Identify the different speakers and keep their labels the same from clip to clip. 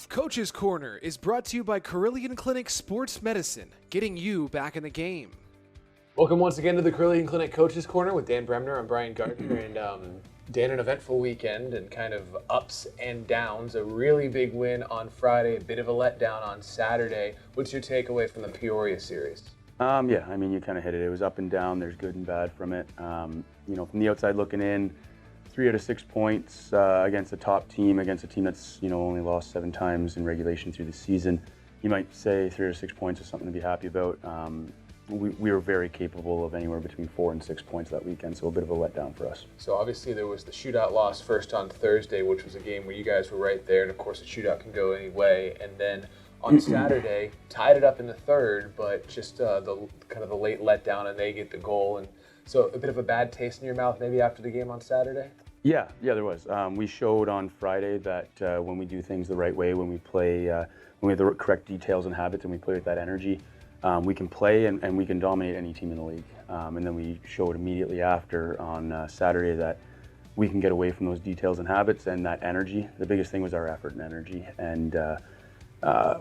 Speaker 1: Coach's Corner is brought to you by Carillion Clinic Sports Medicine, getting you back in the game.
Speaker 2: Welcome once again to the Carillion Clinic Coach's Corner with Dan Bremner. I'm Brian Gardner, and Dan, an eventful weekend and kind of ups and downs. A really big win on Friday, a bit of a letdown on Saturday. What's your takeaway from the Peoria series?
Speaker 3: Yeah, I mean, you kind of hit it. It was up and down. There's good and bad from it. From the outside looking in, 3 out of 6 points against a top team, against a team that's, only lost 7 times in regulation through the season. You might say 3 out of 6 points is something to be happy about. We were very capable of anywhere between 4 and 6 points that weekend, so a bit of a letdown for us.
Speaker 2: So obviously there was the shootout loss first on Thursday, which was a game where you guys were right there, and of course a shootout can go any way. And then on Saturday, tied it up in the third, but just the late letdown, and they get the goal. And so a bit of a bad taste in your mouth maybe after the game on Saturday?
Speaker 3: Yeah, there was. We showed on Friday that when we do things the right way, when we play, when we have the correct details and habits, and we play with that energy, we can play and we can dominate any team in the league. And then we showed immediately after on Saturday that we can get away from those details and habits and that energy. The biggest thing was our effort and energy, and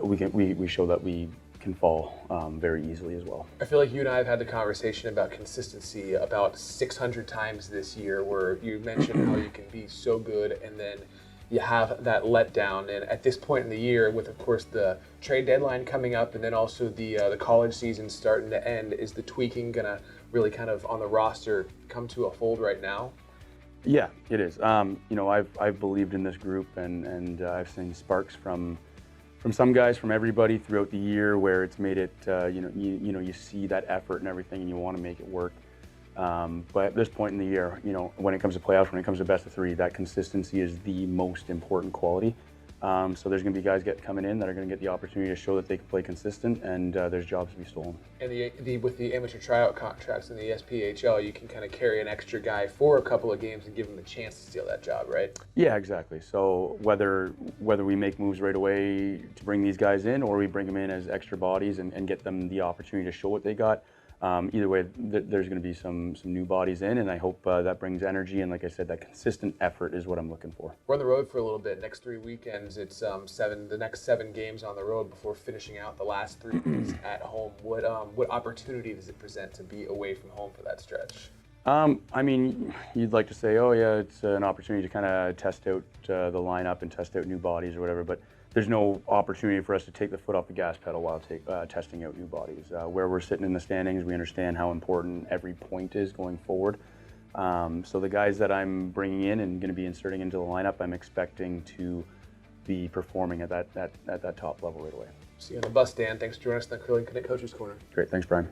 Speaker 3: we show that we can fall very easily as well.
Speaker 2: I feel like you and I have had the conversation about consistency about 600 times this year, where you mentioned how you can be so good and then you have that letdown. And at this point in the year, with of course the trade deadline coming up and then also the college season starting to end, is the tweaking gonna really kind of on the roster come to a fold right now?
Speaker 3: Yeah, it is. I've believed in this group, and I've seen sparks from some guys, from everybody throughout the year, where it's made it, you see that effort and everything, and you want to make it work. But at this point in the year, when it comes to playoffs, when it comes to best of 3, that consistency is the most important quality. So there's going to be guys coming in that are going to get the opportunity to show that they can play consistent, and there's jobs to be stolen.
Speaker 2: And with the amateur tryout contracts in the SPHL, you can kind of carry an extra guy for a couple of games and give him a chance to steal that job, right?
Speaker 3: Yeah, exactly. So whether we make moves right away to bring these guys in, or we bring them in as extra bodies and get them the opportunity to show what they got, either way, there's going to be some new bodies in, and I hope that brings energy. And like I said, that consistent effort is what I'm looking for.
Speaker 2: We're on the road for a little bit. Next 3 weekends, it's the next 7 games on the road before finishing out the last 3 weeks at home. What opportunity does it present to be away from home for that stretch?
Speaker 3: I mean, you'd like to say, oh yeah, it's an opportunity to kind of test out the lineup and test out new bodies or whatever, but there's no opportunity for us to take the foot off the gas pedal while testing out new bodies. Where we're sitting in the standings, we understand how important every point is going forward. So the guys that I'm bringing in and going to be inserting into the lineup, I'm expecting to be performing at that top level right away.
Speaker 2: See you on the bus, Dan. Thanks for joining us in the Carillion Clinic Coach's Corner.
Speaker 3: Great, thanks, Brian.